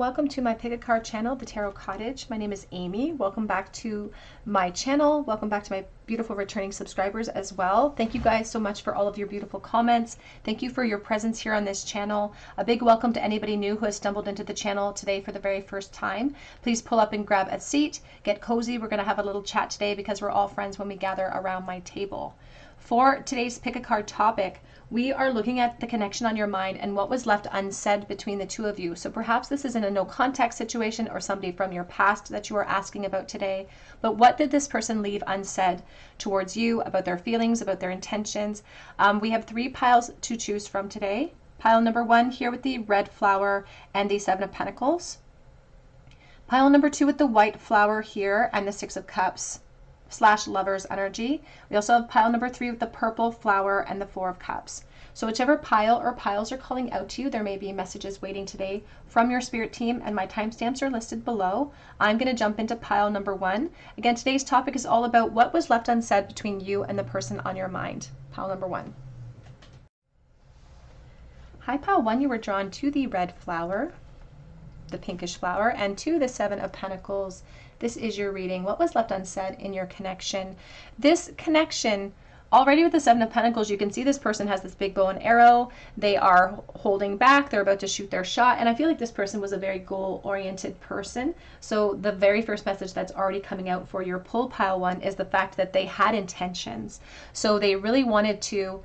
welcome to my pick a card channel, the Tarot Cottage. My name is Amy. Welcome back to my channel. Welcome back to my beautiful returning subscribers as well. Thank you guys so much for all of your beautiful comments. Thank you for your presence here on this channel. A big welcome to anybody new who has stumbled into the channel today for the very first time. Please pull up and grab a seat, get cozy. We're going to have a little chat today because we're all friends when we gather around my table. For today's pick a card topic, we are looking at the connection on your mind and what was left unsaid between the two of you. So perhaps this isn't a no contact situation or somebody from your past that you are asking about today, but what did this person leave unsaid towards you, about their feelings, about their intentions? We have 3 piles to choose from today. Pile number 1 here with the red flower and the 7 of Pentacles. Pile number 2 with the white flower here and the 6 of Cups / Lovers energy. We also have pile number 3 with the purple flower and the 4 of Cups. So whichever pile or piles are calling out to you, there may be messages waiting today from your spirit team, and my timestamps are listed below. I'm going to jump into pile number 1. Again, today's topic is all about what was left unsaid between you and the person on your mind. Pile number 1. Hi, pile 1, you were drawn to the red flower, the pinkish flower, and to the 7 of Pentacles. This is your reading. What was left unsaid in your connection? This connection, already with the 7 of Pentacles, you can see this person has this big bow and arrow. They are holding back. They're about to shoot their shot. And I feel like this person was a very goal-oriented person. So the very first message that's already coming out for your pull pile 1 is the fact that they had intentions. So they really wanted to,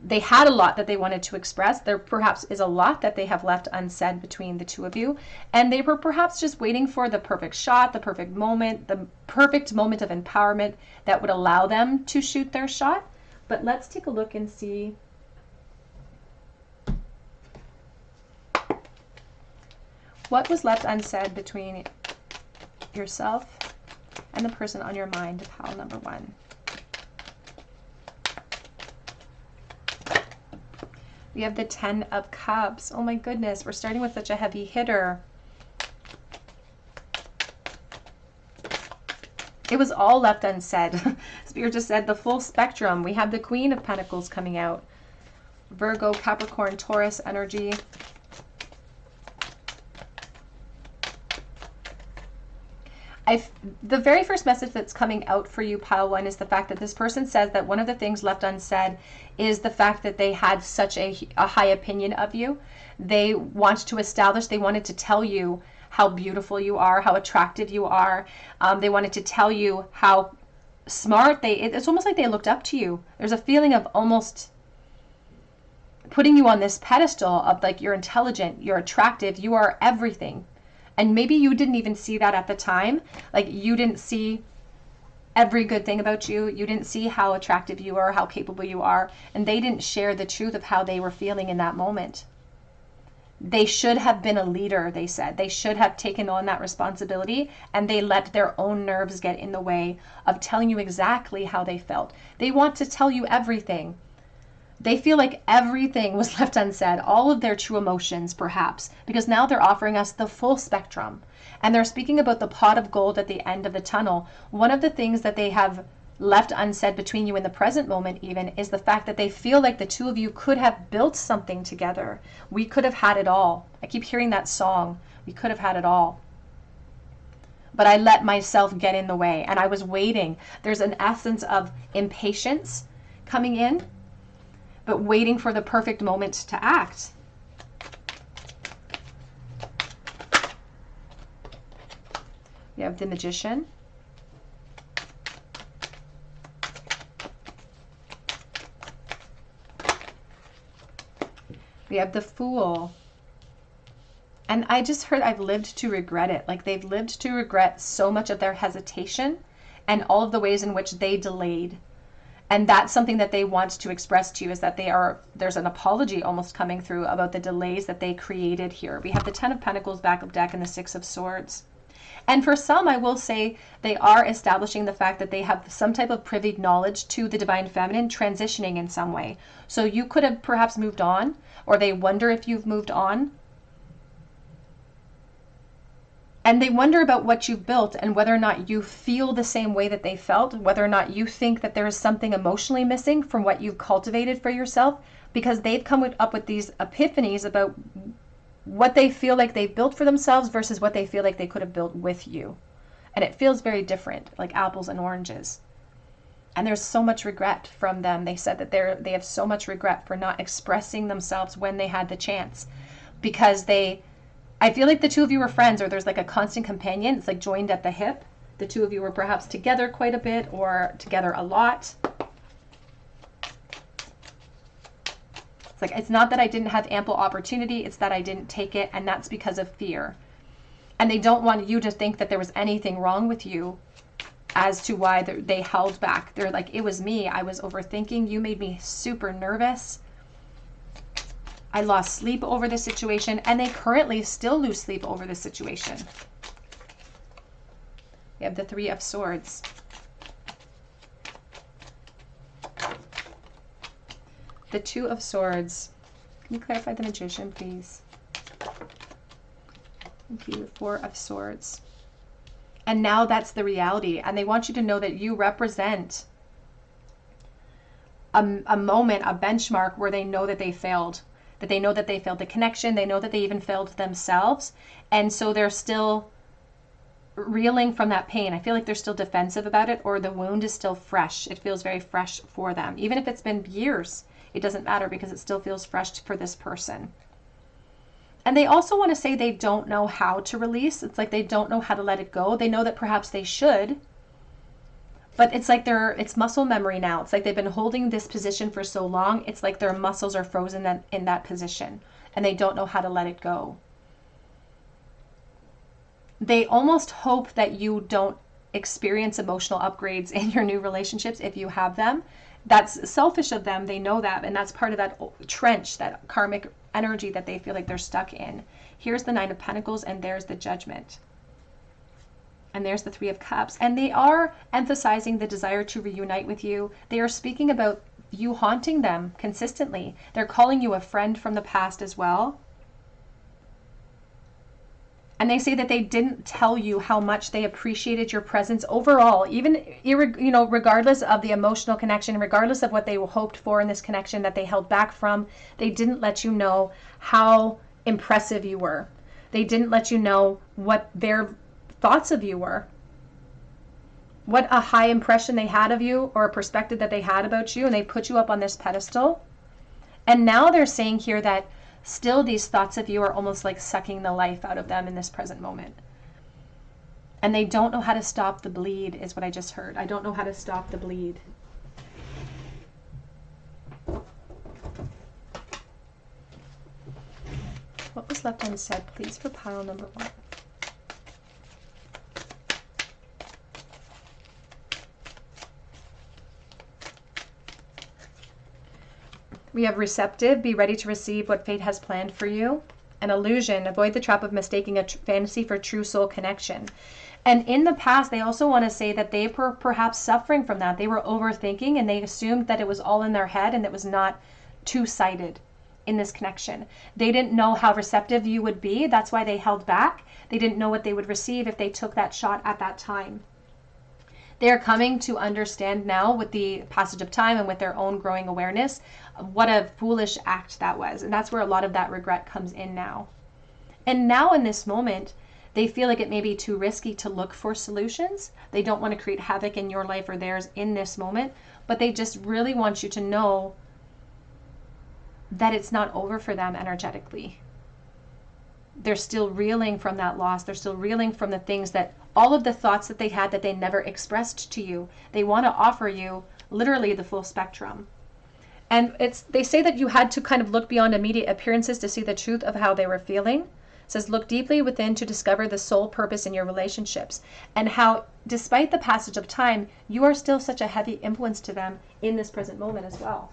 they had a lot that they wanted to express. There perhaps is a lot that they have left unsaid between the two of you. And they were perhaps just waiting for the perfect shot, the perfect moment of empowerment that would allow them to shoot their shot. But let's take a look and see what was left unsaid between yourself and the person on your mind, pile number 1. We have the 10 of Cups. Oh my goodness, we're starting with such a heavy hitter. It was all left unsaid. Spirit just said the full spectrum. We have the Queen of Pentacles coming out. Virgo, Capricorn, Taurus energy. The very first message that's coming out for you, pile 1, is the fact that this person says that one of the things left unsaid is the fact that they had such a high opinion of you. They want to establish, they wanted to tell you how beautiful you are, how attractive you are. They wanted to tell you how smart it's almost like they looked up to you. There's a feeling of almost putting you on this pedestal of like, you're intelligent, you're attractive, you are everything. And maybe you didn't even see that at the time. Like, you didn't see every good thing about you. You didn't see how attractive you are, how capable you are. And they didn't share the truth of how they were feeling in that moment. They should have been a leader, they said. They should have taken on that responsibility, and they let their own nerves get in the way of telling you exactly how they felt. They want to tell you everything. They feel like everything was left unsaid, all of their true emotions perhaps, because now they're offering us the full spectrum. And they're speaking about the pot of gold at the end of the tunnel. One of the things that they have left unsaid between you in the present moment even is the fact that they feel like the two of you could have built something together. We could have had it all. I keep hearing that song. We could have had it all. But I let myself get in the way, and I was waiting. There's an essence of impatience coming in, but waiting for the perfect moment to act. We have the Magician. We have the Fool. And I just heard I've lived to regret it. Like, they've lived to regret so much of their hesitation and all of the ways in which they delayed. And that's something that they want to express to you, is that there's an apology almost coming through about the delays that they created here. We have the 10 of Pentacles back of deck and the 6 of Swords. And for some, I will say, they are establishing the fact that they have some type of privy knowledge to the Divine Feminine transitioning in some way. So you could have perhaps moved on, or they wonder if you've moved on. And they wonder about what you've built and whether or not you feel the same way that they felt, whether or not you think that there is something emotionally missing from what you've cultivated for yourself, because they've come up with these epiphanies about what they feel like they built for themselves versus what they feel like they could have built with you. And it feels very different, like apples and oranges. And there's so much regret from them. They said that they have so much regret for not expressing themselves when they had the chance, because I feel like the two of you were friends, or there's like a constant companion. It's like joined at the hip. The two of you were perhaps together quite a bit, or together a lot. It's like, it's not that I didn't have ample opportunity, it's that I didn't take it, and that's because of fear. And they don't want you to think that there was anything wrong with you as to why they held back. They're like, it was me. I was overthinking. You made me super nervous. I lost sleep over this situation, and they currently still lose sleep over this situation. We have the Three of Swords. The Two of Swords. Can you clarify the Magician, please? Thank you. Four of Swords. And now that's the reality. And they want you to know that you represent a moment, a benchmark where they know that they failed. That they know that they failed the connection. They know that they even failed themselves. And so they're still reeling from that pain. I feel like they're still defensive about it, or the wound is still fresh. It feels very fresh for them. Even if it's been years, it doesn't matter, because it still feels fresh for this person. And they also want to say they don't know how to release. It's like they don't know how to let it go. They know that perhaps they should, but it's like it's muscle memory now. It's like they've been holding this position for so long. It's like their muscles are frozen in that position, and they don't know how to let it go. They almost hope that you don't experience emotional upgrades in your new relationships if you have them. That's selfish of them. They know that, and that's part of that trench, that karmic energy that they feel like they're stuck in. Here's the Nine of Pentacles, and there's the Judgment. And there's the Three of Cups. And they are emphasizing the desire to reunite with you. They are speaking about you haunting them consistently. They're calling you a friend from the past as well. And they say that they didn't tell you how much they appreciated your presence overall, even, regardless of the emotional connection, regardless of what they hoped for in this connection that they held back from. They didn't let you know how impressive you were. They didn't let you know what their thoughts of you were, what a high impression they had of you, or a perspective that they had about you, and they put you up on this pedestal. And now they're saying here that still these thoughts of you are almost like sucking the life out of them in this present moment. And they don't know how to stop the bleed, is what I just heard. I don't know how to stop the bleed. What was left unsaid, please, for pile number 1? We have receptive, be ready to receive what fate has planned for you. An illusion, avoid the trap of mistaking a fantasy for true soul connection. And in the past, they also want to say that they were perhaps suffering from that. They were overthinking, and they assumed that it was all in their head and it was not two-sided in this connection. They didn't know how receptive you would be. That's why they held back. They didn't know what they would receive if they took that shot at that time. They are coming to understand now, with the passage of time and with their own growing awareness, what a foolish act that was. And that's where a lot of that regret comes in now. And now in this moment, they feel like it may be too risky to look for solutions. They don't want to create havoc in your life or theirs in this moment, but they just really want you to know that it's not over for them energetically. They're still reeling from that loss. They're still reeling from the things that, all of the thoughts that they had that they never expressed to you. They want to offer you literally the full spectrum. And they say that you had to kind of look beyond immediate appearances to see the truth of how they were feeling. It says, look deeply within to discover the sole purpose in your relationships, and how, despite the passage of time, you are still such a heavy influence to them in this present moment as well.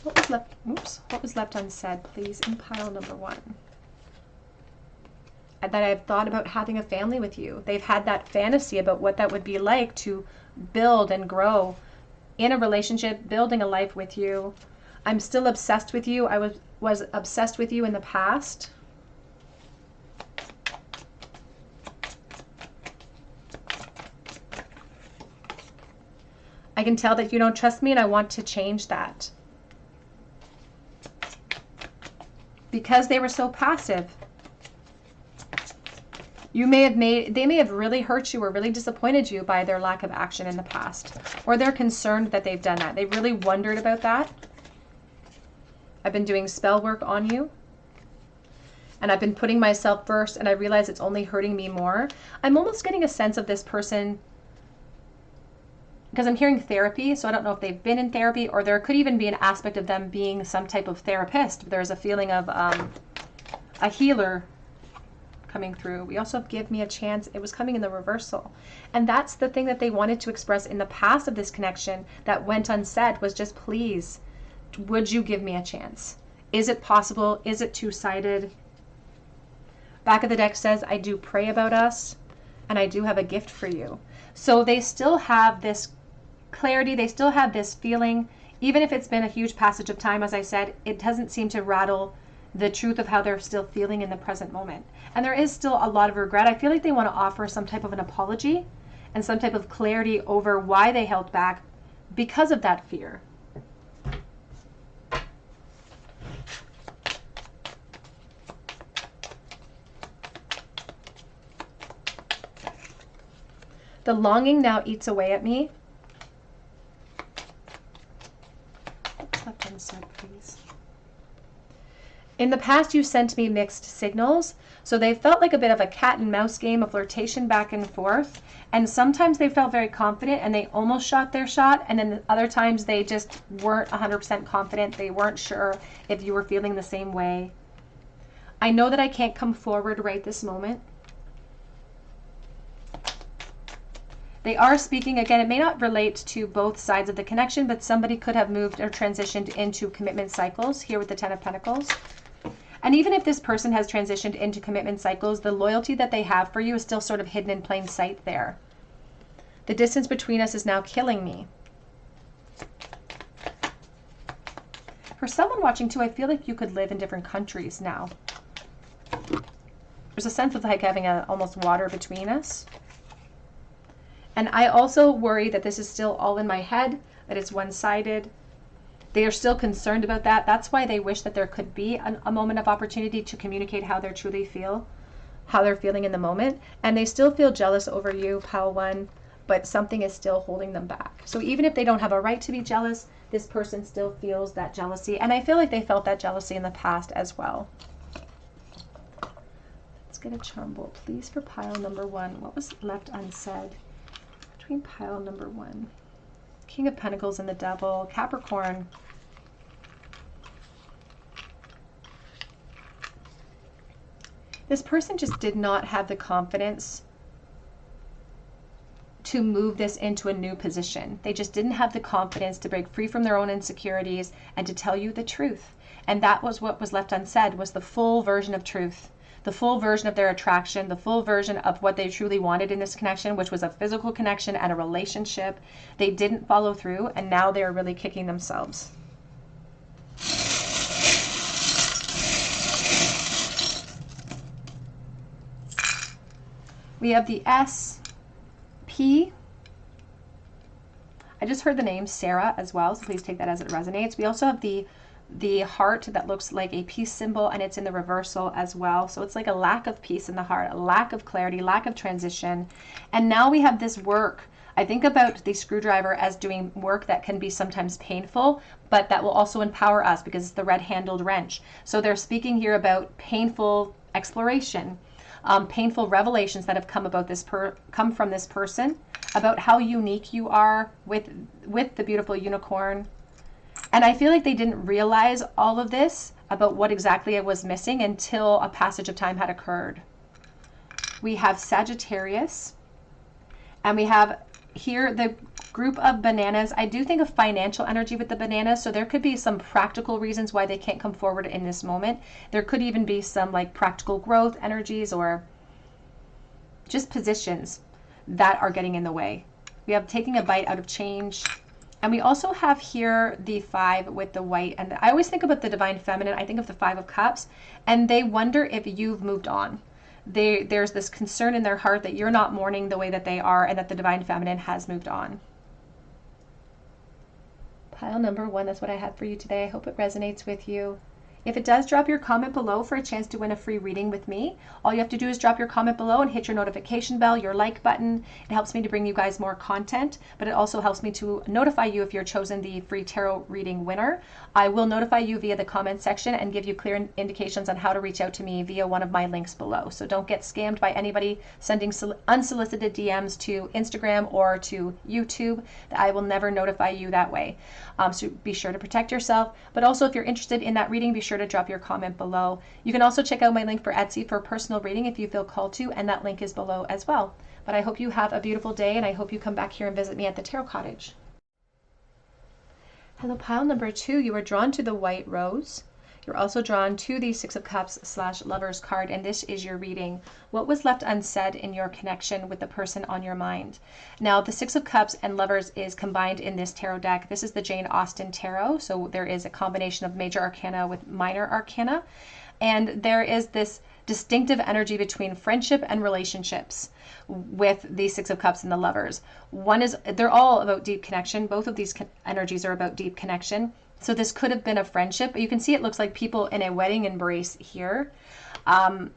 What was left unsaid, please, in pile number 1? That I've thought about having a family with you. They've had that fantasy about what that would be like to build and grow in a relationship, building a life with you. I'm still obsessed with you. I was obsessed with you in the past. I can tell that you don't trust me, and I want to change that. because they were so passive. They may have really hurt you or really disappointed you by their lack of action in the past, or they're concerned that they've done that. They really wondered about that. I've been doing spell work on you, and I've been putting myself first, and I realize it's only hurting me more. I'm almost getting a sense of this person, because I'm hearing therapy, so I don't know if they've been in therapy, or there could even be an aspect of them being some type of therapist. There's a feeling of a healer coming through. We also have give me a chance. It was coming in the reversal. And that's the thing that they wanted to express in the past of this connection that went unsaid, was just, please, would you give me a chance? Is it possible? Is it two-sided? Back of the deck says, I do pray about us, and I do have a gift for you. So they still have this clarity. They still have this feeling. Even if it's been a huge passage of time, as I said, it doesn't seem to rattle the truth of how they're still feeling in the present moment. And there is still a lot of regret. I feel like they want to offer some type of an apology and some type of clarity over why they held back because of that fear. The longing now eats away at me. What's left unsaid, please? In the past, you sent me mixed signals. So they felt like a bit of a cat and mouse game, a flirtation back and forth. And sometimes they felt very confident and they almost shot their shot. And then other times they just weren't 100% confident. They weren't sure if you were feeling the same way. I know that I can't come forward right this moment. They are speaking, again, it may not relate to both sides of the connection, but somebody could have moved or transitioned into commitment cycles here with the Ten of Pentacles. And even if this person has transitioned into commitment cycles, the loyalty that they have for you is still sort of hidden in plain sight there. The distance between us is now killing me. For someone watching too, I feel like you could live in different countries now. There's a sense of like having almost water between us. And I also worry that this is still all in my head, that it's one-sided. They are still concerned about that. That's why they wish that there could be a moment of opportunity to communicate how they truly feel, how they're feeling in the moment. And they still feel jealous over you, Pile 1, but something is still holding them back. So even if they don't have a right to be jealous, this person still feels that jealousy. And I feel like they felt that jealousy in the past as well. Let's get a charm bolt, please, for pile number 1. What was left unsaid between pile number 1? King of Pentacles and the Devil, Capricorn. This person just did not have the confidence to move this into a new position. They just didn't have the confidence to break free from their own insecurities and to tell you the truth. And that was what was left unsaid, was the full version of truth. The full version of their attraction, the full version of what they truly wanted in this connection, which was a physical connection and a relationship. They didn't follow through, and now they're really kicking themselves. We have the S, P. I just heard the name Sarah as well, so please take that as it resonates. We also have the heart that looks like a peace symbol, and it's in the reversal as well. So it's like a lack of peace in the heart, a lack of clarity, lack of transition. And now we have this work. I think about the screwdriver as doing work that can be sometimes painful, but that will also empower us because it's the red-handled wrench. So they're speaking here about painful exploration, painful revelations that have come about come from this person, about how unique you are with the beautiful unicorn. And I feel like they didn't realize all of this about what exactly it was missing until a passage of time had occurred. We have Sagittarius, and we have here the group of bananas. I do think of financial energy with the bananas, so there could be some practical reasons why they can't come forward in this moment. There could even be some like practical growth energies or just positions that are getting in the way. We have taking a bite out of change. And we also have here the 5 with the white. And I always think about the Divine Feminine. I think of the 5 of Cups. And they wonder if you've moved on. There's this concern in their heart that you're not mourning the way that they are and that the Divine Feminine has moved on. Pile number 1, that's what I had for you today. I hope it resonates with you. If it does, drop your comment below for a chance to win a free reading with me. All you have to do is drop your comment below and hit your notification bell, your like button. It helps me to bring you guys more content, but it also helps me to notify you if you're chosen the free tarot reading winner. I will notify you via the comment section and give you clear indications on how to reach out to me via one of my links below. So don't get scammed by anybody sending unsolicited DMs to Instagram or to YouTube. I will never notify you that way. So be sure to protect yourself. But also, if you're interested in that reading, be sure to drop your comment below. You can also check out my link for Etsy for a personal reading if you feel called to, and that link is below as well. But I hope you have a beautiful day, and I hope you come back here and visit me at the Tarot Cottage. Hello, pile number 2. You are drawn to the White Rose. You're also drawn to the Six of Cups / Lovers card, and this is your reading. What was left unsaid in your connection with the person on your mind? Now, the Six of Cups and Lovers is combined in this tarot deck. This is the Jane Austen Tarot, so there is a combination of major arcana with minor arcana, and there is this distinctive energy between friendship and relationships with the Six of Cups and the Lovers. One is, they're all about deep connection. Both of these energies are about deep connection. So this could have been a friendship, but you can see it looks like people in a wedding embrace here. And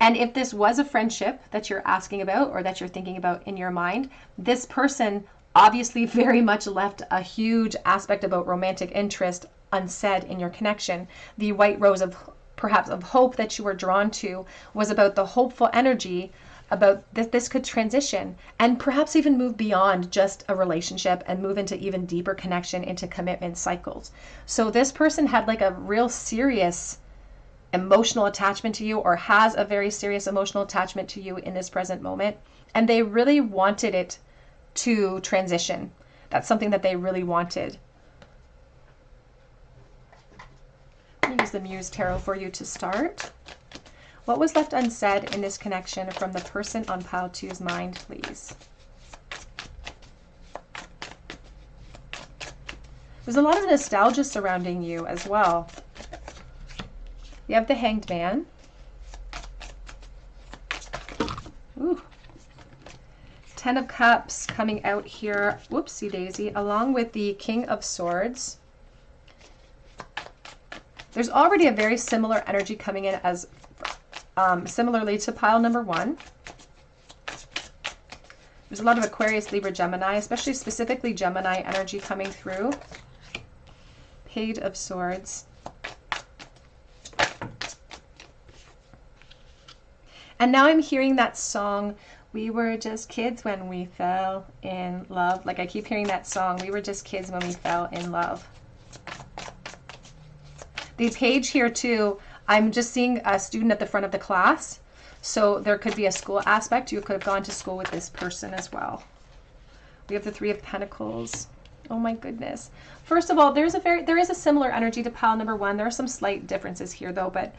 if this was a friendship that you're asking about or that you're thinking about in your mind, this person obviously very much left a huge aspect about romantic interest unsaid in your connection. The White Rose of perhaps of hope that you were drawn to was about the hopeful energy about this could transition and perhaps even move beyond just a relationship and move into even deeper connection, into commitment cycles. So this person had like a real serious emotional attachment to you, or has a very serious emotional attachment to you in this present moment, and they really wanted it to transition. That's something that they really wanted. Let me use the Muse Tarot for you to start. What was left unsaid in this connection from the person on pile 2's mind, please? There's a lot of nostalgia surrounding you as well. You have the Hanged Man. Ooh. 10 of Cups coming out here, whoopsie daisy, along with the King of Swords. There's already a very similar energy coming in as similarly to pile number 1. There's a lot of Aquarius, Libra, Gemini, especially specifically Gemini energy coming through. Page of Swords. And now I'm hearing that song, we were just kids when we fell in love. Like I keep hearing that song, we were just kids when we fell in love. The page here too, I'm just seeing a student at the front of the class. So there could be a school aspect. You could have gone to school with this person as well. We have the Three of Pentacles. Oh my goodness. First of all, there is a similar energy to pile number 1. There are some slight differences here though, but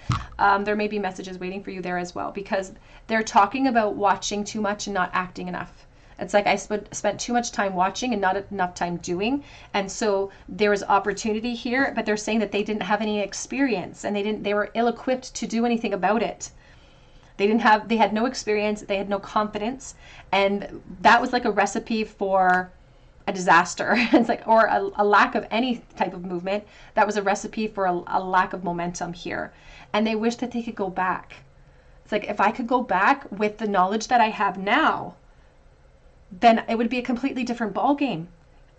there may be messages waiting for you there as well, because they're talking about watching too much and not acting enough. It's like I spent too much time watching and not enough time doing. And so there was opportunity here, but they're saying that they didn't have any experience and they were ill-equipped to do anything about it. They had no experience, they had no confidence, and that was like a recipe for a disaster. It's like, or a lack of any type of movement. That was a recipe for a lack of momentum here. And they wish that they could go back. It's like, if I could go back with the knowledge that I have now, then it would be a completely different ball game.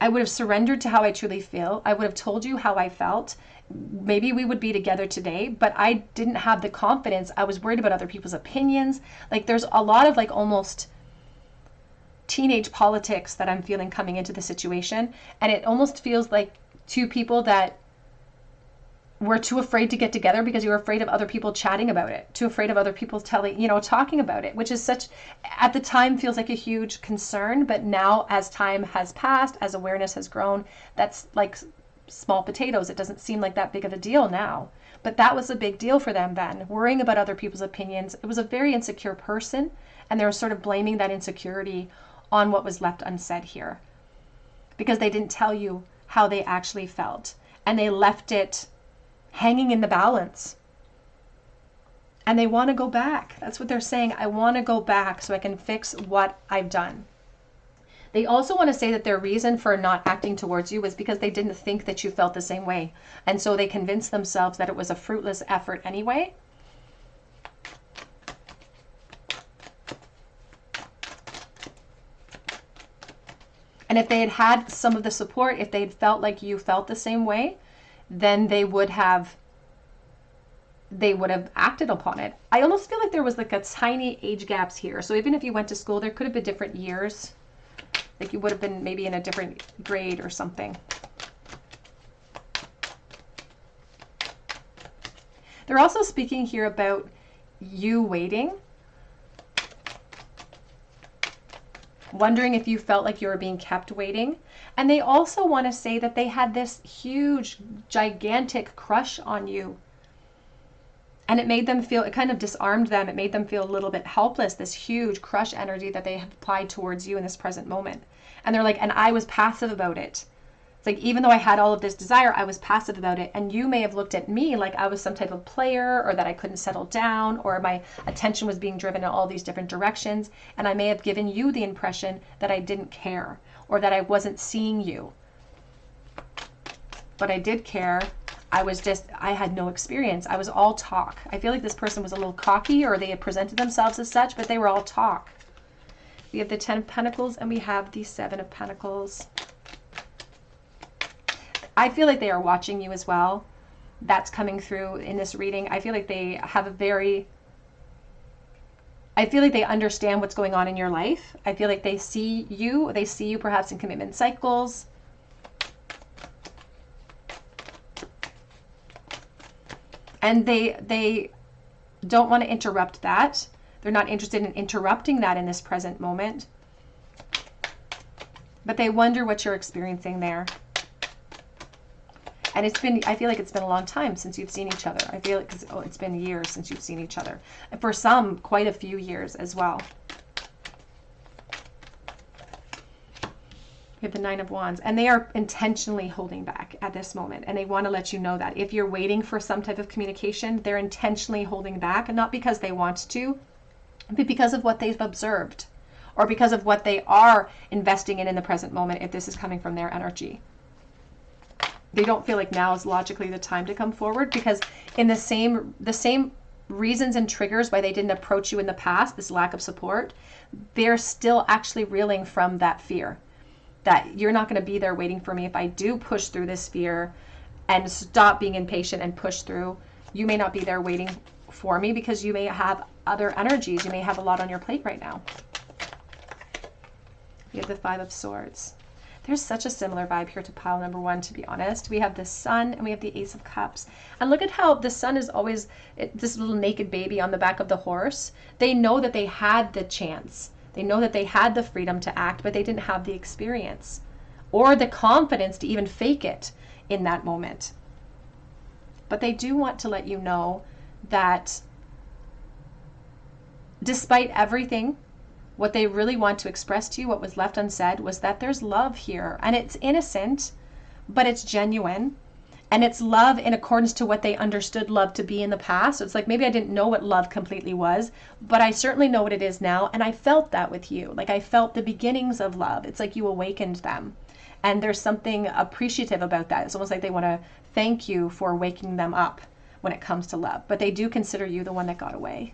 I would have surrendered to how I truly feel. I would have told you how I felt. Maybe we would be together today, but I didn't have the confidence. I was worried about other people's opinions. Like there's a lot of like almost teenage politics that I'm feeling coming into the situation. And it almost feels like two people that were too afraid to get together because you were afraid of other people chatting about it, too afraid of other people talking about it, which is such, at the time feels like a huge concern. But now as time has passed, as awareness has grown, that's like small potatoes. It doesn't seem like that big of a deal now. But that was a big deal for them then, worrying about other people's opinions. It was a very insecure person, and they were sort of blaming that insecurity on what was left unsaid here, because they didn't tell you how they actually felt, and they left it hanging in the balance. And they want to go back. That's what they're saying. I want to go back so I can fix what I've done. They also want to say that their reason for not acting towards you was because they didn't think that you felt the same way. And so they convinced themselves that it was a fruitless effort anyway. And if they had had some of the support, if they'd felt like you felt the same way, then they would have acted upon it. I almost feel like there was like a tiny age gaps here. So even if you went to school, there could have been different years. Like you would have been maybe in a different grade or something. They're also speaking here about you waiting. Wondering if you felt like you were being kept waiting. And they also want to say that they had this huge, gigantic crush on you. And it made them feel, it kind of disarmed them. It made them feel a little bit helpless, this huge crush energy that they have applied towards you in this present moment. And they're like, and I was passive about it. It's like, even though I had all of this desire, I was passive about it. And you may have looked at me like I was some type of player, or that I couldn't settle down, or my attention was being driven in all these different directions. And I may have given you the impression that I didn't care, or that I wasn't seeing you. But I did care. I had no experience. I was all talk. I feel like this person was a little cocky, or they had presented themselves as such, but they were all talk. We have the 10 of Pentacles and we have the 7 of Pentacles. I feel like they are watching you as well. That's coming through in this reading. I feel like they have I feel like they understand what's going on in your life. I feel like they see you perhaps in commitment cycles. And they don't want to interrupt that. They're not interested in interrupting that in this present moment. But they wonder what you're experiencing there. And I feel like it's been a long time since you've seen each other. I feel like it's been years since you've seen each other. And for some, quite a few years as well. We have the 9 of Wands, and they are intentionally holding back at this moment. And they want to let you know that if you're waiting for some type of communication, they're intentionally holding back, and not because they want to, but because of what they've observed, or because of what they are investing in the present moment, if this is coming from their energy. They don't feel like now is logically the time to come forward, because in the same reasons and triggers why they didn't approach you in the past, this lack of support, they're still actually reeling from that fear. That you're not going to be there waiting for me if I do push through this fear and stop being impatient and push through. You may not be there waiting for me because you may have other energies. You may have a lot on your plate right now. We have the 5 of Swords. There's such a similar vibe here to pile number 1, to be honest. We have the Sun and we have the Ace of Cups. And look at how the Sun is always this little naked baby on the back of the horse. They know that they had the chance. They know that they had the freedom to act, but they didn't have the experience or the confidence to even fake it in that moment. But they do want to let you know that despite everything, what they really want to express to you, what was left unsaid, was that there's love here. And it's innocent, but it's genuine. And it's love in accordance to what they understood love to be in the past. So it's like, maybe I didn't know what love completely was, but I certainly know what it is now. And I felt that with you. Like I felt the beginnings of love. It's like you awakened them. And there's something appreciative about that. It's almost like they want to thank you for waking them up when it comes to love. But they do consider you the one that got away.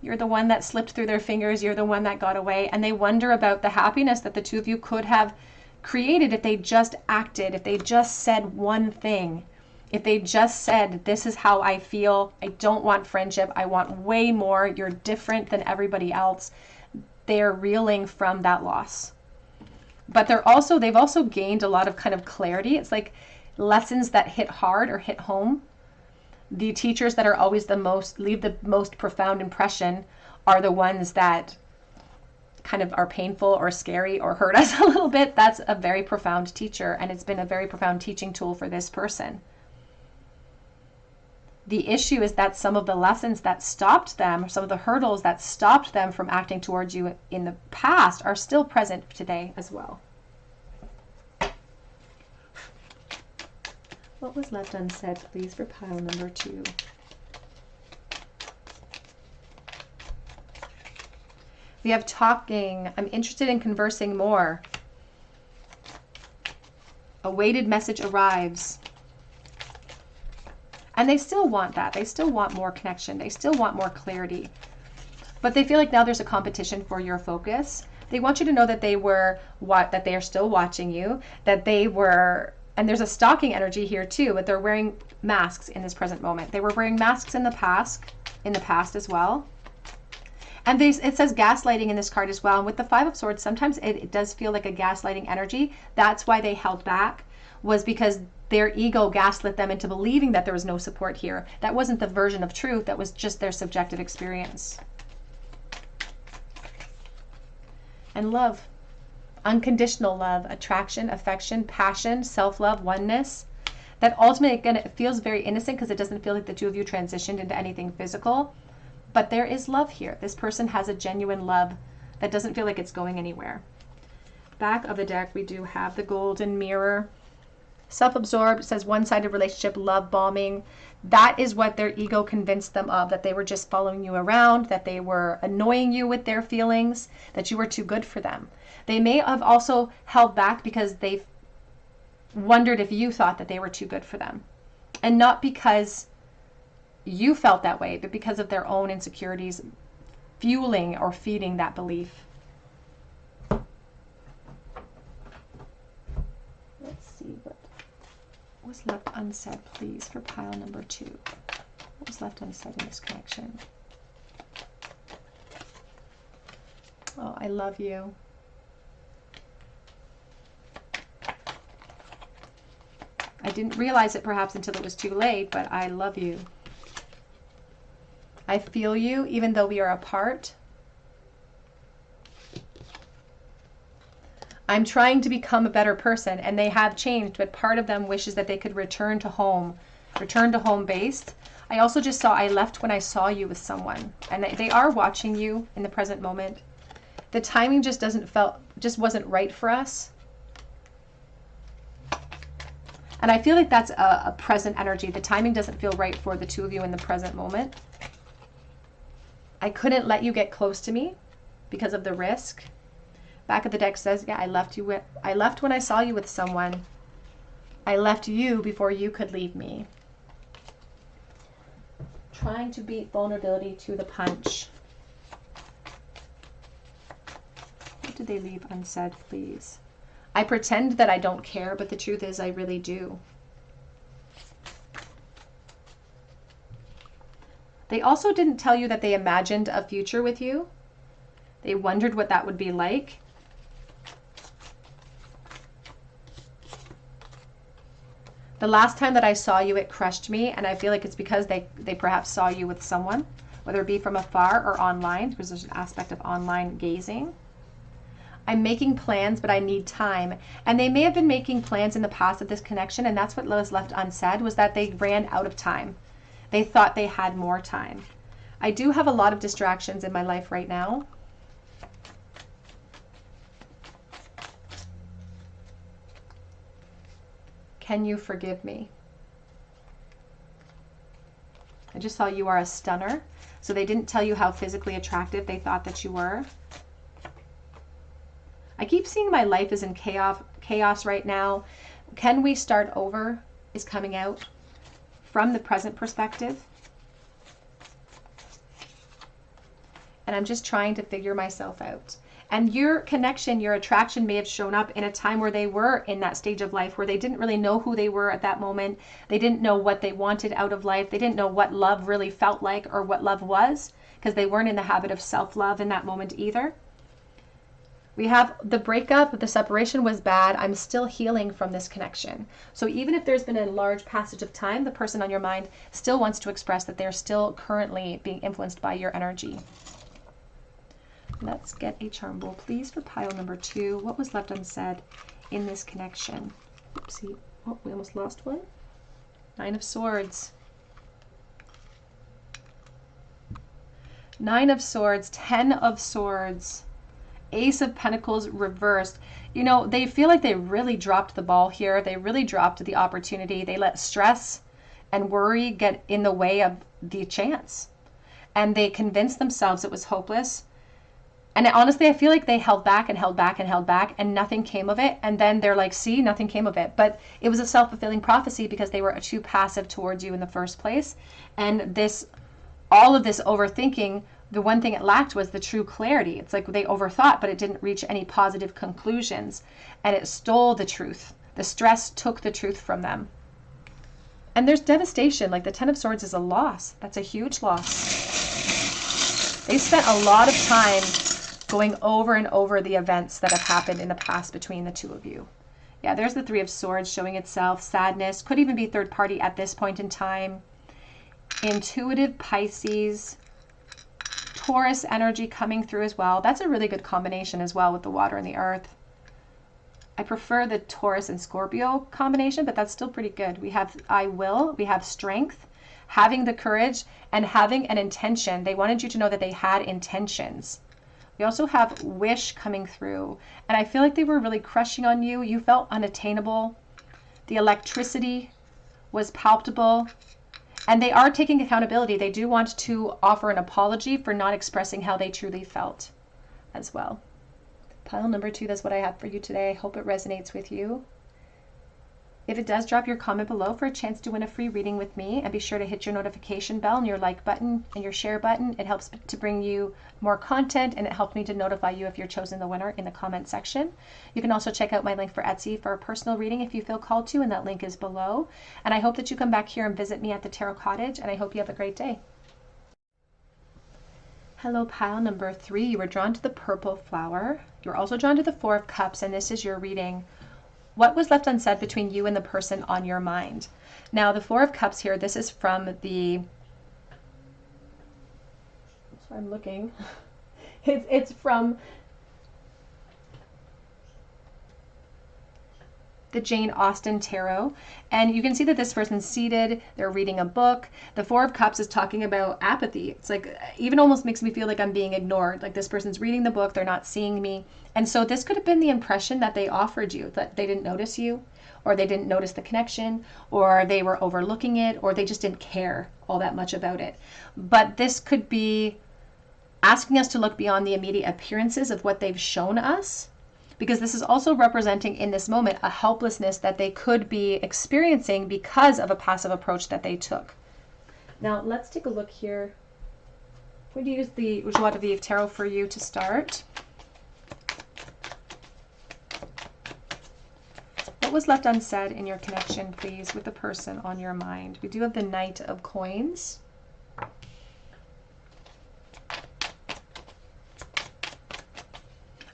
You're the one that slipped through their fingers. You're the one that got away. And they wonder about the happiness that the two of you could have created if they just acted, if they just said one thing, if they just said, this is how I feel, I don't want friendship, I want way more, you're different than everybody else. They're reeling from that loss. But they've also gained a lot of kind of clarity. It's like lessons that hit hard or hit home. The teachers that are always leave the most profound impression are the ones that kind of are painful or scary or hurt us a little bit. That's a very profound teacher, and it's been a very profound teaching tool for this person. The issue is that some of the lessons that stopped them, some of the hurdles that stopped them from acting towards you in the past, are still present today as well. What was left unsaid, please, for pile number 2? We have talking. I'm interested in conversing more. A weighted message arrives. And they still want that. They still want more connection. They still want more clarity. But they feel like now there's a competition for your focus. They want you to know that they are still watching you, that they were, and there's a stalking energy here too, but they're wearing masks in this present moment. They were wearing masks in the past as well. And it says gaslighting in this card as well. And with the Five of Swords, sometimes it does feel like a gaslighting energy. That's why they held back, was because their ego gaslit them into believing that there was no support here. That wasn't the version of truth. That was just their subjective experience. And love. Unconditional love, attraction, affection, passion, self-love, oneness. That ultimately, again, it feels very innocent because it doesn't feel like the two of you transitioned into anything physical. But there is love here. This person has a genuine love that doesn't feel like it's going anywhere. Back of the deck, we do have the Golden Mirror. Self-absorbed, says one-sided relationship, love bombing. That is what their ego convinced them of, that they were just following you around, that they were annoying you with their feelings, that you were too good for them. They may have also held back because they wondered if you thought that they were too good for them. And not because you felt that way, but because of their own insecurities fueling or feeding that belief. Let's see what was left unsaid, please, for pile number 2. What was left unsaid in this connection? Oh, I love you. I didn't realize it perhaps until it was too late, but I love you. I feel you, even though we are apart. I'm trying to become a better person, and they have changed, but part of them wishes that they could return to home based. I also just saw, I left when I saw you with someone, and they are watching you in the present moment. The timing just wasn't right for us. And I feel like that's a present energy. The timing doesn't feel right for the two of you in the present moment. I couldn't let you get close to me because of the risk. Back of the deck says, yeah, I left when I saw you with someone. I left you before you could leave me. Trying to beat vulnerability to the punch. What did they leave unsaid, please? I pretend that I don't care, but the truth is I really do. They also didn't tell you that they imagined a future with you. They wondered what that would be like. The last time that I saw you, it crushed me, and I feel like it's because they perhaps saw you with someone, whether it be from afar or online, because there's an aspect of online gazing. I'm making plans, but I need time. And they may have been making plans in the past of this connection, and that's what was left unsaid, was that they ran out of time. They thought they had more time. I do have a lot of distractions in my life right now. Can you forgive me? I just saw you are a stunner. So they didn't tell you how physically attractive they thought that you were. I keep seeing my life is in chaos right now. Can we start over is coming out from the present perspective. And I'm just trying to figure myself out. And your connection, your attraction may have shown up in a time where they were in that stage of life where they didn't really know who they were at that moment. They didn't know what they wanted out of life. They didn't know what love really felt like or what love was, because they weren't in the habit of self-love in that moment either. We have the breakup, the separation was bad. I'm still healing from this connection. So even if there's been a large passage of time, the person on your mind still wants to express that they're still currently being influenced by your energy. Let's get a charm bowl, please, for pile number 2. What was left unsaid in this connection? Oopsie. Oh, we almost lost one. 9 of Swords. 9 of Swords, 10 of Swords. Ace of Pentacles reversed. You know, they feel like they really dropped the ball here. They really dropped the opportunity. They let stress and worry get in the way of the chance. And they convinced themselves it was hopeless. And honestly, I feel like they held back and held back and held back and nothing came of it. And then they're like, see, nothing came of it. But it was a self-fulfilling prophecy because they were too passive towards you in the first place. And this, all of this overthinking, the one thing it lacked was the true clarity. It's like they overthought, but it didn't reach any positive conclusions. And it stole the truth. The stress took the truth from them. And there's devastation. Like the Ten of Swords is a loss. That's a huge loss. They spent a lot of time going over and over the events that have happened in the past between the two of you. Yeah, there's the Three of Swords showing itself. Sadness. Could even be third party at this point in time. Intuitive Pisces. Taurus energy coming through as well. That's a really good combination as well with the water and the earth. I prefer the Taurus and Scorpio combination, but that's still pretty good. We have I will, we have strength, having the courage, and having an intention. They wanted you to know that they had intentions. We also have wish coming through, and I feel like they were really crushing on you. You felt unattainable. The electricity was palpable, and they are taking accountability. They do want to offer an apology for not expressing how they truly felt as well. Pile number 2, that's what I have for you today. I hope it resonates with you. If it does, drop your comment below for a chance to win a free reading with me, and be sure to hit your notification bell and your like button and your share button. It helps to bring you more content, and it helps me to notify you if you're chosen the winner in the comment section. You can also check out my link for Etsy for a personal reading if you feel called to, and that link is below. And I hope that you come back here and visit me at the Tarot Cottage, and I hope you have a great day. Hello, pile number 3. You were drawn to the purple flower. You were also drawn to the Four of Cups, and this is your reading. What was left unsaid between you and the person on your mind? Now, the Four of Cups here, this is from the, so I'm looking, it's from the Jane Austen Tarot, and you can see that this person's seated, they're reading a book. The Four of Cups is talking about apathy. It's like, even almost makes me feel like I'm being ignored. Like this person's reading the book, they're not seeing me. And so this could have been the impression that they offered you, that they didn't notice you, or they didn't notice the connection, or they were overlooking it, or they just didn't care all that much about it. But this could be asking us to look beyond the immediate appearances of what they've shown us, because this is also representing in this moment a helplessness that they could be experiencing because of a passive approach that they took. Now let's take a look here. I'm going to use the Joie de Vivre Tarot for you to start. What was left unsaid in your connection, please, with the person on your mind? We do have the Knight of Coins.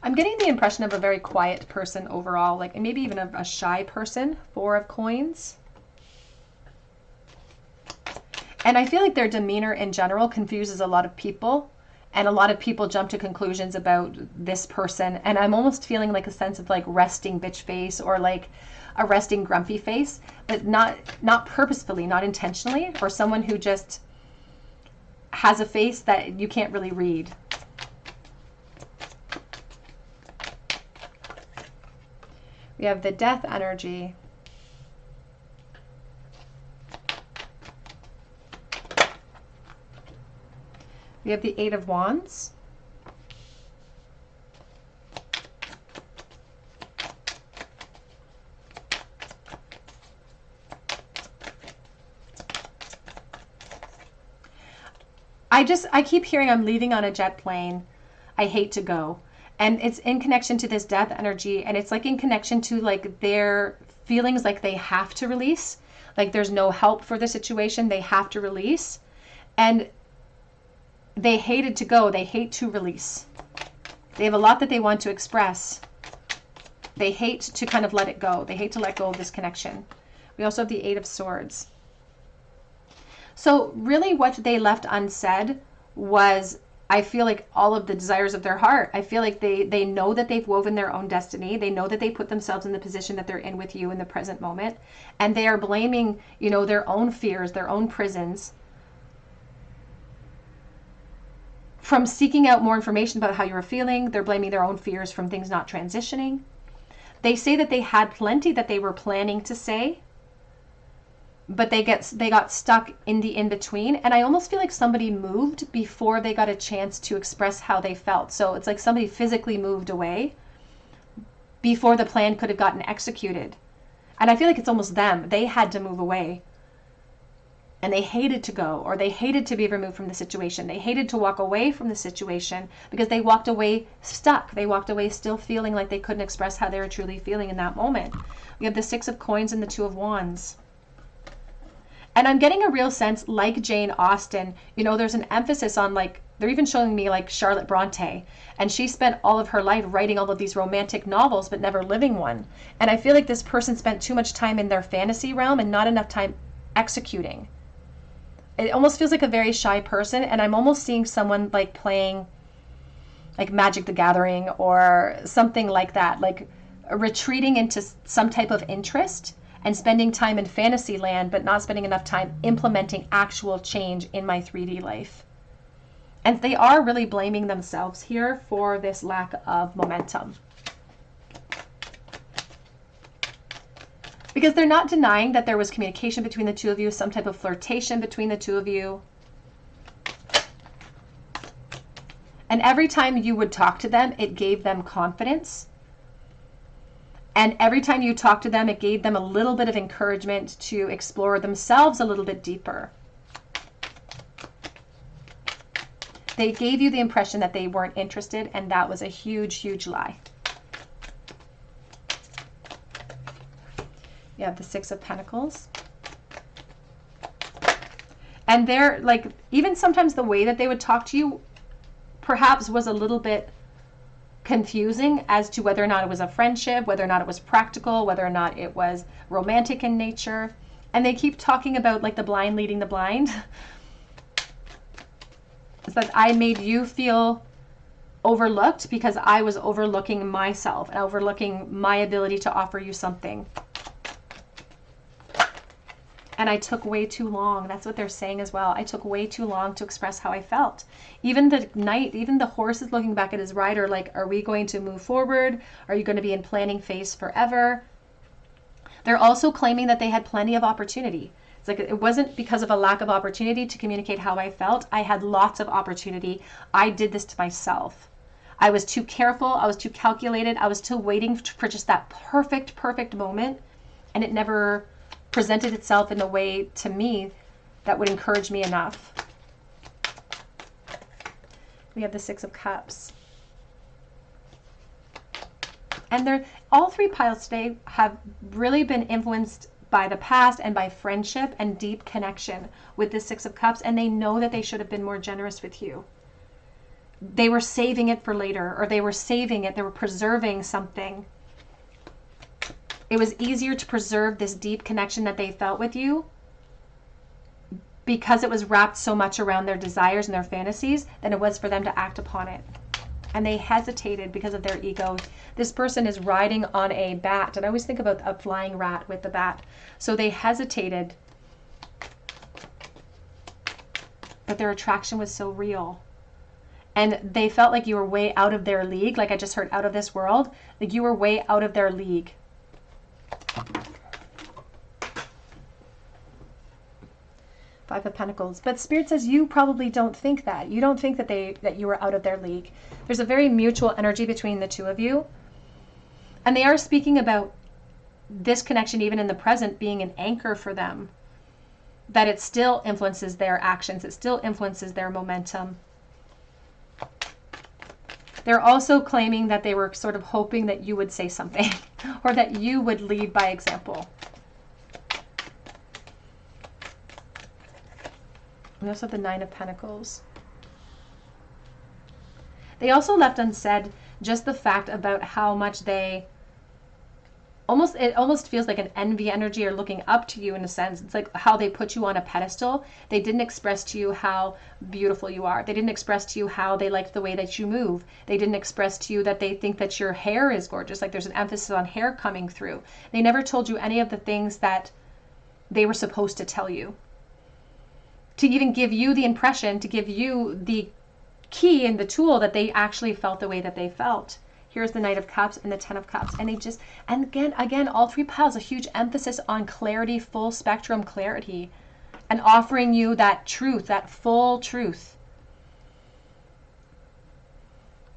I'm getting the impression of a very quiet person overall, like maybe even a shy person. Four of Coins. And I feel like their demeanor in general confuses a lot of people, and a lot of people jump to conclusions about this person. And I'm almost feeling like a sense of like resting bitch face, or like a resting grumpy face, but not purposefully, not intentionally, or someone who just has a face that you can't really read. We have the Death energy. We have the Eight of Wands. I keep hearing I'm leaving on a jet plane. I hate to go. And it's in connection to this death energy, and it's like in connection to like their feelings like they have to release, like there's no help for the situation, they have to release, and they hated to go, they hate to release. They have a lot that they want to express. They hate to kind of let it go. They hate to let go of this connection. We also have the Eight of Swords. So really what they left unsaid was, I feel like, all of the desires of their heart. I feel like they know that they've woven their own destiny. They know that they put themselves in the position that they're in with you in the present moment. And they are blaming, you know, their own fears, their own prisons, from seeking out more information about how you were feeling. They're blaming their own fears from things not transitioning. They say that they had plenty that they were planning to say, but they got stuck in the in-between. And I almost feel like somebody moved before they got a chance to express how they felt. So it's like somebody physically moved away before the plan could have gotten executed. And I feel like it's almost them. They had to move away. And they hated to go, or they hated to be removed from the situation. They hated to walk away from the situation because they walked away stuck. They walked away still feeling like they couldn't express how they were truly feeling in that moment. We have the Six of Coins and the Two of Wands. And I'm getting a real sense, like Jane Austen, you know, there's an emphasis on, like, they're even showing me like Charlotte Bronte, and she spent all of her life writing all of these romantic novels but never living one. And I feel like this person spent too much time in their fantasy realm and not enough time executing. It almost feels like a very shy person, and I'm almost seeing someone like playing like Magic the Gathering or something like that, like retreating into some type of interest and spending time in fantasy land, but not spending enough time implementing actual change in my 3D life. And they are really blaming themselves here for this lack of momentum. Because they're not denying that there was communication between the two of you, some type of flirtation between the two of you. And every time you would talk to them, it gave them confidence. And every time you talked to them, it gave them a little bit of encouragement to explore themselves a little bit deeper. They gave you the impression that they weren't interested, and that was a huge, huge lie. You have the Six of Pentacles. And they're like, even sometimes the way that they would talk to you perhaps was a little bit confusing as to whether or not it was a friendship, whether or not it was practical, whether or not it was romantic in nature. And they keep talking about like the blind leading the blind. It's like I made you feel overlooked because I was overlooking myself and overlooking my ability to offer you something. And I took way too long. That's what they're saying as well. I took way too long to express how I felt. Even the knight, even the horse is looking back at his rider like, are we going to move forward? Are you going to be in planning phase forever? They're also claiming that they had plenty of opportunity. It's like it wasn't because of a lack of opportunity to communicate how I felt. I had lots of opportunity. I did this to myself. I was too careful. I was too calculated. I was still waiting for just that perfect moment. And it never presented itself in a way to me that would encourage me enough. We have the Six of Cups. And all three piles today have really been influenced by the past and by friendship and deep connection with the Six of Cups, and they know that they should have been more generous with you. They were saving it for later, or they were saving it, they were preserving something. It was easier to preserve this deep connection that they felt with you because it was wrapped so much around their desires and their fantasies than it was for them to act upon it. And they hesitated because of their ego. This person is riding on a bat, and I always think about a flying rat with the bat. So they hesitated, but their attraction was so real. And they felt like you were way out of their league, like I just heard out of this world, like you were way out of their league. Five of Pentacles. But Spirit says you probably don't think that. You don't think that you were out of their league. There's a very mutual energy between the two of you. And they are speaking about this connection even in the present being an anchor for them. That it still influences their actions. It still influences their momentum. They're also claiming that they were sort of hoping that you would say something or that you would lead by example. We also have the Nine of Pentacles. They also left unsaid just the fact about how much it almost feels like an envy energy or looking up to you in a sense. It's like how they put you on a pedestal. They didn't express to you how beautiful you are. They didn't express to you how they liked the way that you move. They didn't express to you that they think that your hair is gorgeous. Like there's an emphasis on hair coming through. They never told you any of the things that they were supposed to tell you. To even give you the impression, to give you the key and the tool that they actually felt the way that they felt. Here's the Knight of Cups and the Ten of Cups. And they just, and again, all three piles, a huge emphasis on clarity, full spectrum clarity, and offering you that truth, that full truth.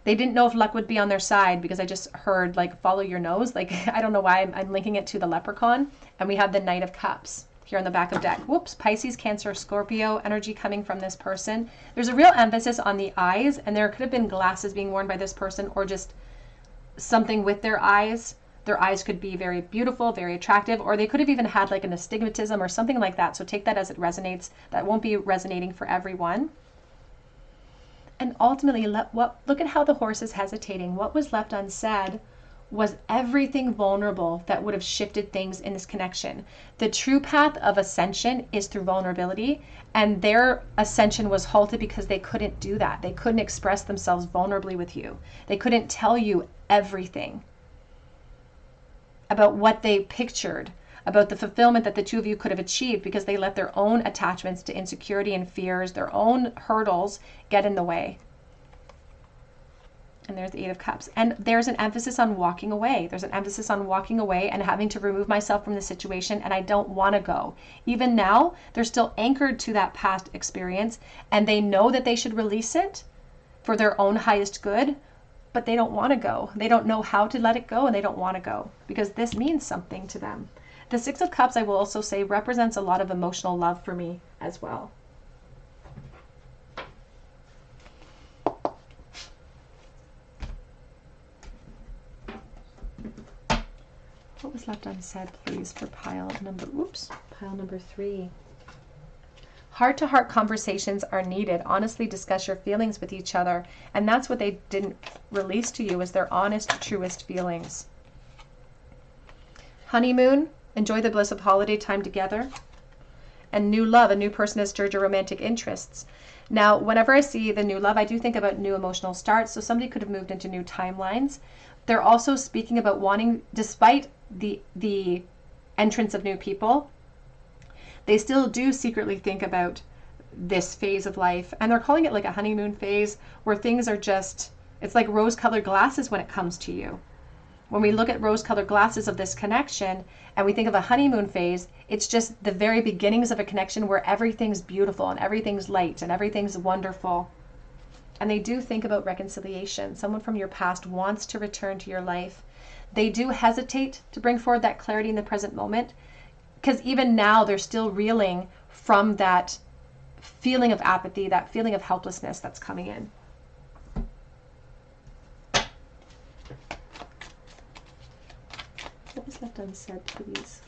They didn't know if luck would be on their side because I just heard like, follow your nose. Like, I don't know why I'm linking it to the leprechaun. And we have the Knight of Cups here on the back of deck. Whoops, Pisces, Cancer, Scorpio energy coming from this person. There's a real emphasis on the eyes, and there could have been glasses being worn by this person, or just something with their eyes. Their eyes could be very beautiful, very attractive, or they could have even had like an astigmatism or something like that. So take that as it resonates. That won't be resonating for everyone. And ultimately, look at how the horse is hesitating. What was left unsaid was everything vulnerable that would have shifted things in this connection. The true path of ascension is through vulnerability, and their ascension was halted because they couldn't do that. They couldn't express themselves vulnerably with you. They couldn't tell you everything about what they pictured, about the fulfillment that the two of you could have achieved, because they let their own attachments to insecurity and fears, their own hurdles, get in the way. And there's the Eight of Cups. And there's an emphasis on walking away. There's an emphasis on walking away and having to remove myself from the situation, and I don't want to go. Even now, they're still anchored to that past experience, and they know that they should release it for their own highest good, but they don't want to go. They don't know how to let it go, and they don't want to go because this means something to them. The Six of Cups, I will also say, represents a lot of emotional love for me as well. What was left unsaid, please, for pile number 3. Heart-to-heart conversations are needed. Honestly discuss your feelings with each other. And that's what they didn't release to you, is their honest, truest feelings. Honeymoon. Enjoy the bliss of holiday time together. And new love. A new person has stirred your romantic interests. Now, whenever I see the new love, I do think about new emotional starts. So somebody could have moved into new timelines. They're also speaking about wanting, despite the entrance of new people, they still do secretly think about this phase of life. And they're calling it like a honeymoon phase, where things are just, it's like rose-colored glasses when it comes to you. When we look at rose-colored glasses of this connection and we think of a honeymoon phase, it's just the very beginnings of a connection where everything's beautiful and everything's light and everything's wonderful. And they do think about reconciliation. Someone from your past wants to return to your life. They do hesitate to bring forward that clarity in the present moment, because even now they're still reeling from that feeling of apathy, that feeling of helplessness that's coming in. What was left unsaid, please?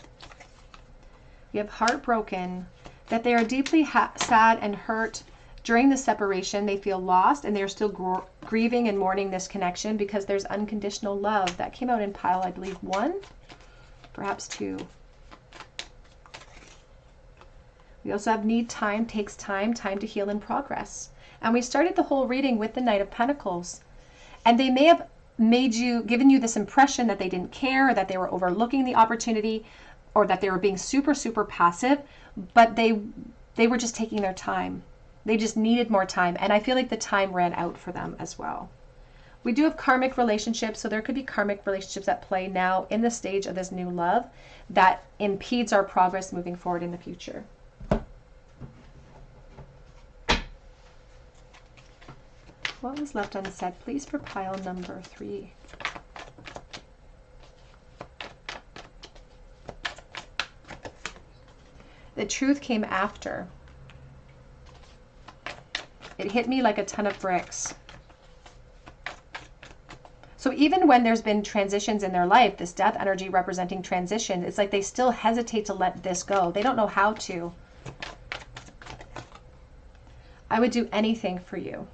We have heartbroken, that they are deeply sad and hurt during the separation. They feel lost, and they're still grieving and mourning this connection because there's unconditional love. That came out in pile, I believe, 1, perhaps 2. We also have need time, takes time, time to heal in progress. And we started the whole reading with the Knight of Pentacles. And they may have given you this impression that they didn't care, or that they were overlooking the opportunity, or that they were being super, super passive, but they were just taking their time. They just needed more time. And I feel like the time ran out for them as well. We do have karmic relationships, so there could be karmic relationships at play now in the stage of this new love that impedes our progress moving forward in the future. What was left unsaid, please, for pile number 3? The truth came after. It hit me like a ton of bricks. So even when there's been transitions in their life, this death energy representing transition, it's like they still hesitate to let this go. They don't know how to. I would do anything for you.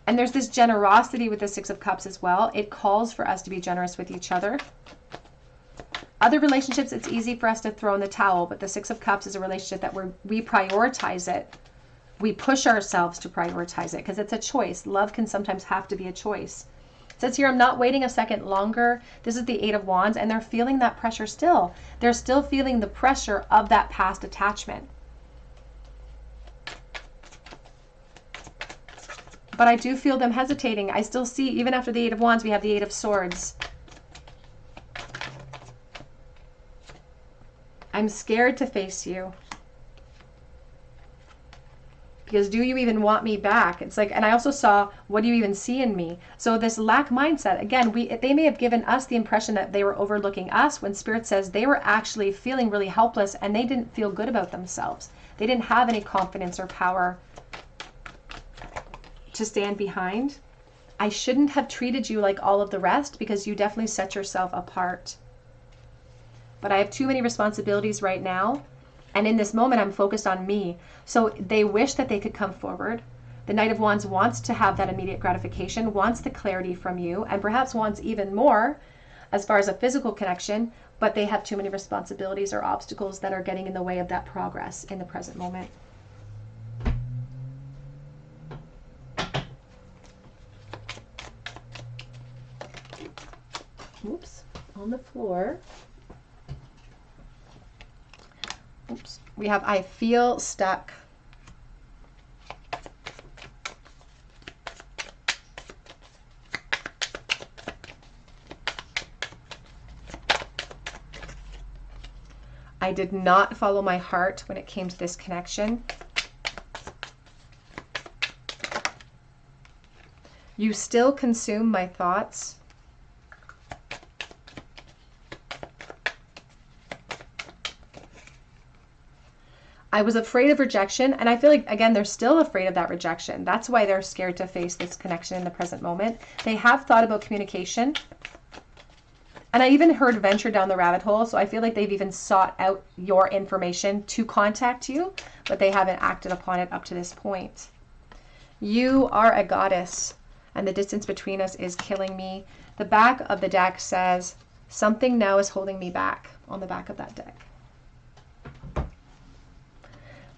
And there's this generosity with the Six of Cups as well. It calls for us to be generous with each other. Other relationships, it's easy for us to throw in the towel, but the Six of Cups is a relationship that we prioritize it. We push ourselves to prioritize it because it's a choice. Love can sometimes have to be a choice. It says here, I'm not waiting a second longer. This is the Eight of Wands, and they're feeling that pressure still. They're still feeling the pressure of that past attachment. But I do feel them hesitating. I still see, even after the Eight of Wands, we have the Eight of Swords. I'm scared to face you. Because do you even want me back? It's like, and I also saw, what do you even see in me? So this lack mindset, again, they may have given us the impression that they were overlooking us, when Spirit says they were actually feeling really helpless and they didn't feel good about themselves. They didn't have any confidence or power to stand behind. I shouldn't have treated you like all of the rest, because you definitely set yourself apart. But I have too many responsibilities right now. And in this moment, I'm focused on me. So they wish that they could come forward. The Knight of Wands wants to have that immediate gratification, wants the clarity from you, and perhaps wants even more as far as a physical connection, but they have too many responsibilities or obstacles that are getting in the way of that progress in the present moment. Oops, on the floor. Oops. We have, I feel stuck. I did not follow my heart when it came to this connection. You still consume my thoughts. I was afraid of rejection, and I feel like, again, they're still afraid of that rejection. That's why they're scared to face this connection in the present moment. They have thought about communication, and I even heard venture down the rabbit hole, so I feel like they've even sought out your information to contact you, but they haven't acted upon it up to this point. You are a goddess, and the distance between us is killing me. The back of the deck says, something now is holding me back, on the back of that deck.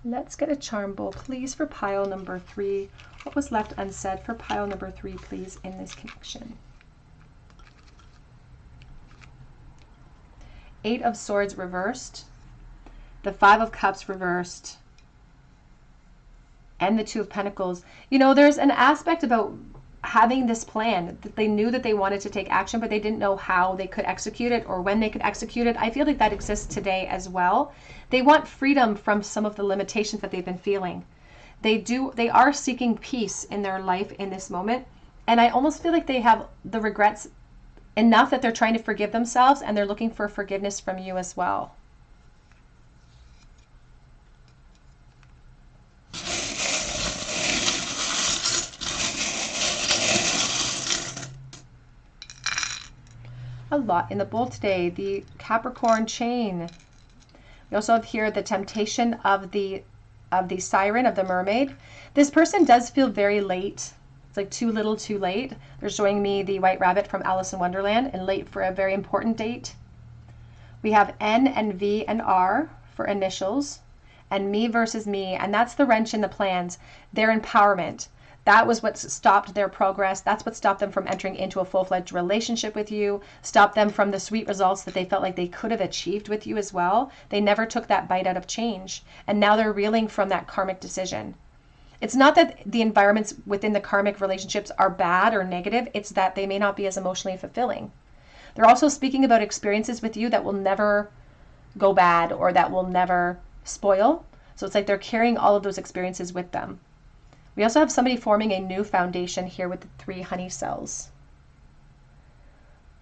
Let's get a charm bowl, please, for pile number 3. What was left unsaid for pile number 3, please, in this connection? Eight of Swords reversed, the Five of Cups reversed, and the Two of Pentacles. You know, there's an aspect about having this plan that they knew that they wanted to take action, but they didn't know how they could execute it or when they could execute it. I feel like that exists today as well. They want freedom from some of the limitations that they've been feeling. They are seeking peace in their life in this moment. And I almost feel like they have the regrets enough that they're trying to forgive themselves, and they're looking for forgiveness from you as well. A lot in the bowl today. The Capricorn chain. We also have here the temptation of the siren, of the mermaid. This person does feel very late. It's like too little, too late. They're showing me the white rabbit from Alice in Wonderland, and late for a very important date. We have N and V and R for initials, and me versus me, and that's the wrench in the plans. Their empowerment. That was what stopped their progress. That's what stopped them from entering into a full-fledged relationship with you, stopped them from the sweet results that they felt like they could have achieved with you as well. They never took that bite out of change, and now they're reeling from that karmic decision. It's not that the environments within the karmic relationships are bad or negative, it's that they may not be as emotionally fulfilling. They're also speaking about experiences with you that will never go bad or that will never spoil. So it's like they're carrying all of those experiences with them. We also have somebody forming a new foundation here with the 3 honey cells.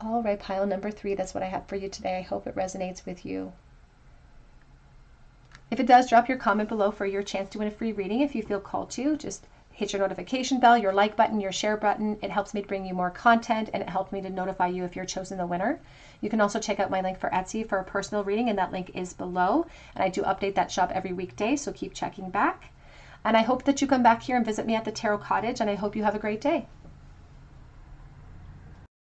All right, pile number 3, that's what I have for you today. I hope it resonates with you. If it does, drop your comment below for your chance to win a free reading if you feel called to. Just hit your notification bell, your like button, your share button. It helps me to bring you more content, and it helps me to notify you if you're chosen the winner. You can also check out my link for Etsy for a personal reading, and that link is below. And I do update that shop every weekday, so keep checking back. And I hope that you come back here and visit me at the Tarot Cottage, and I hope you have a great day.